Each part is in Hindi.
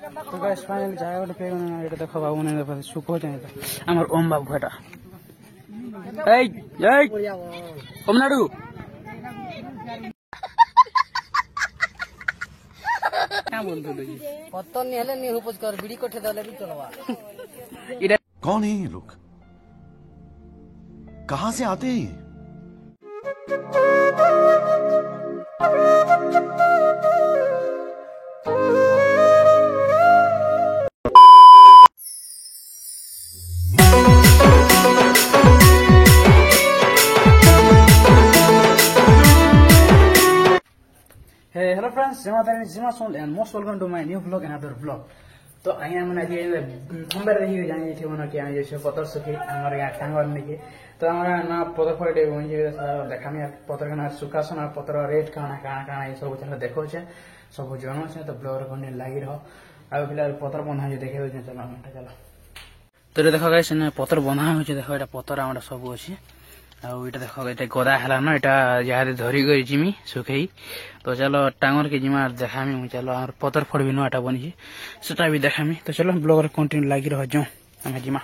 तो गाइस फाइनली जाय गोटे पे एटा देखो बाबू ने देखो सुको जाय हमर ओम बाबू एटा ए ओम नाडू क्या बोलतो जी पत्तन नहीं हेले नहीं उपज कर बीड़ी कोठे दले भी चलवा इटा कौन है ये लोग कहां से आते हैं Hey, hello friends, Jima Tari Jima Soul and most welcome to my new vlog, another vlog. तो आई हम आज खंबर रही हो जाने थे मनो कि आने जैसे पत्थर सुखी हमारे यहाँ टांगवार निके तो हमारा ना पत्थर फटे वही देखा मैं पत्थर का ना सुखासन और पत्थर रेट काना काना काना ये सब चलो देखो छे सब जनो छे तो ब्लॉगर करने लगी रहो अब फिलहाल पत्थर बंधा जो देखे चलो चलो तो देखो गाइस ने पत्थर बंधा हो देखो एटा पत्थर हमरा सब अछि आउटा देख ये गदा है ना यहाँ जहाँ धरी कर जिमी सुखई तो चलो टांगर के जिमा देखामी मुझे चलो और पतर फड़ भी नुआटा बनी सेटा भी देखामी तो चलो ब्लॉगर कंटिन्यू लगी रह जाऊँ आम जिमा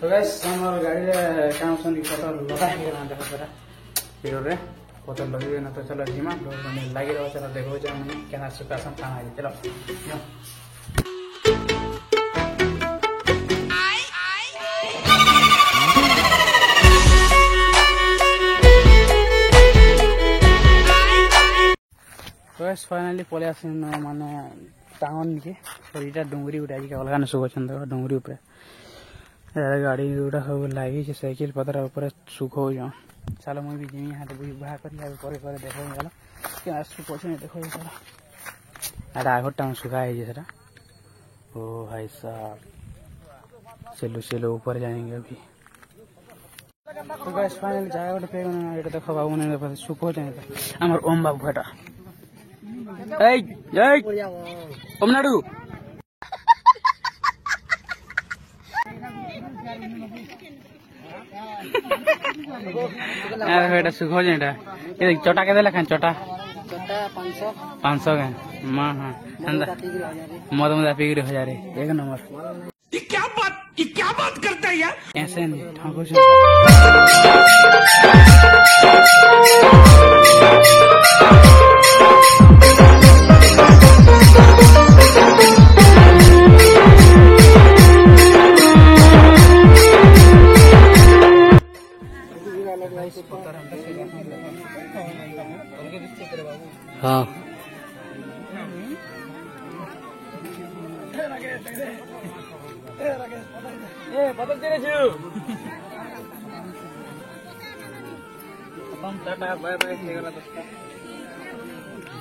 तो गाइस हमर गाड़ी रे काम सनी पतर लगा है ना देखो जरा वीडियो रे पतर लगी ना तो चलो जिमा ब्लॉगर कंटिन्यू लगी रह चलो देखो जा मैं केना सुकासन खाना है चलो बस फाइनली पले आस माने टाउन निके और इटा डुंगरी उठा जी अलग सुख डुंगरी ऊपर गाड़ी गुड़ा सब लगी साइकिल पतर ऊपर सुख हो जाओ चलो मुझे भी जिमी यहाँ बाहर कर देखो चलो क्या सुख अच्छे देखो चलो एटा आगर टाउन सुखा है ओ भाई साहब चलो चलो ऊपर जाएंगे अभी तो बस फाइनली जाए गोटे पे देखो बाबू ने सुख हो जाए हमार ओम बाबू एटा ओम नाडू एटा सुख हो जाए चटा के देला चटा 500 का मां हां मद मदा पिगरी 1000 एक नंबर ये क्या बात करता है यार ऐसे नहीं ठाकुर हाँ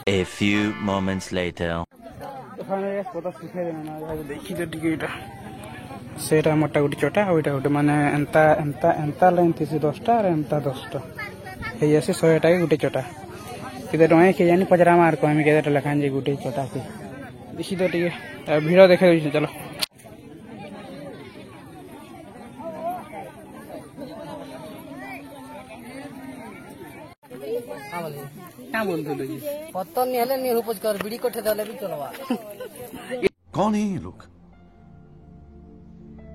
A few moments later. सेटा मोटा गोटे चटा आईटा गोटे माने एंता एंता एंता लाइन थी 10टा और एंता 10टा हे जैसे 100 टाका गोटे चटा केते टका के जानी पचरा मार को हम केते लखान जे गोटे चटा के देखि तो टिके भीड़ देखे चलो क्या बोलतो जी पत्तन नहीं हेले नहीं उपज कर बीड़ी कोठे दले भी चलवा कौन है ये लोग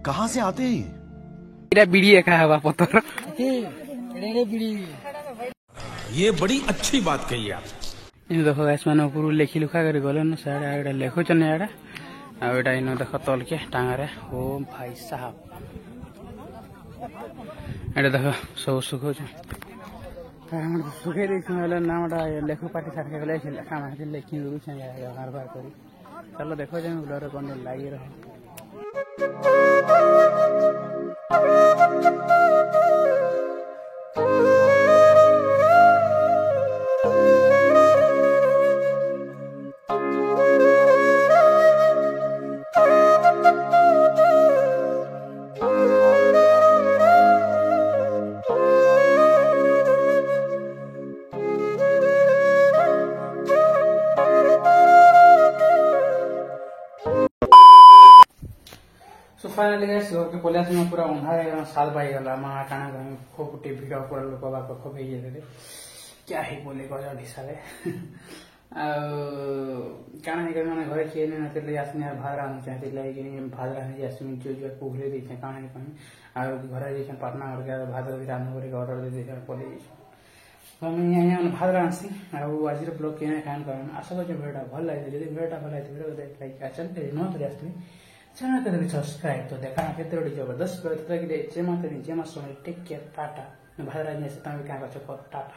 कहां से आते हैं इरा बीड़ी एका हवा पत्थर रेड़े बीड़ी ये बड़ी अच्छी बात कही आप इन देखो गाइस माने ऊपर लेखी लुखा कर गले न साडा एडा लेखो चने एडा आ एडा इन देखो तल के टांगरे ओ भाई साहब एडा देखो सब सुखो छ हम सुखे रे सुनले नामडा लेखो पार्टी साथ के गले लेखा माथे लेखी दु छ बार बार करी चलो देखो जे ब्लॉगर कोने लागी रहे फाइनली गाइस घर के पलियास में पूरा अंधार साल पाई गला मा काना घर खूब टीवी का पूरा लोग बाप खूब हे ये क्या ही बोले गजा ढिसाले କାଣା ହେଇକି ମାନେ ଘରେ କିଏ ନେଇ ନଥିଲେ ଆସିନି ଆର୍ ଭାତ ରାନ୍ଧୁ ଚାହିଁତି ଲାଗି ଭାତ ରାନ୍ଧି ଆସିନି ଯୋଉ ପୋଖରୀ ଦେଇଛେ କାଣା ହେଇପାଣି ଆଉ ଘରେ ଯାଇଛେ ପାଟନା ଘରକେ ଭାତ ବି ରାନ୍ଧ କରିକି ଅର୍ଡର ଦେଇ ଦେଇଛେ ପଲେଇ ଯାଇଛେ আমি ভাত রাঁধছি আর আজির ব্লগ কেন কান করেন আশা করছি ভিডিওটা ভালো লাগে যদি ভিডিওটা ভালো লাগে ভিডিও লাইক চ্যানেল নতুন করে আসলে চ্যানেল করে সবসক্রাইব তো দেখা ক্ষেত্রে জবরদস্ত করে যে মাত্র যে মাস টেক কেয়ার টাটা ভালো রাঁধি আছে তুমি কাঁ করছো টাটা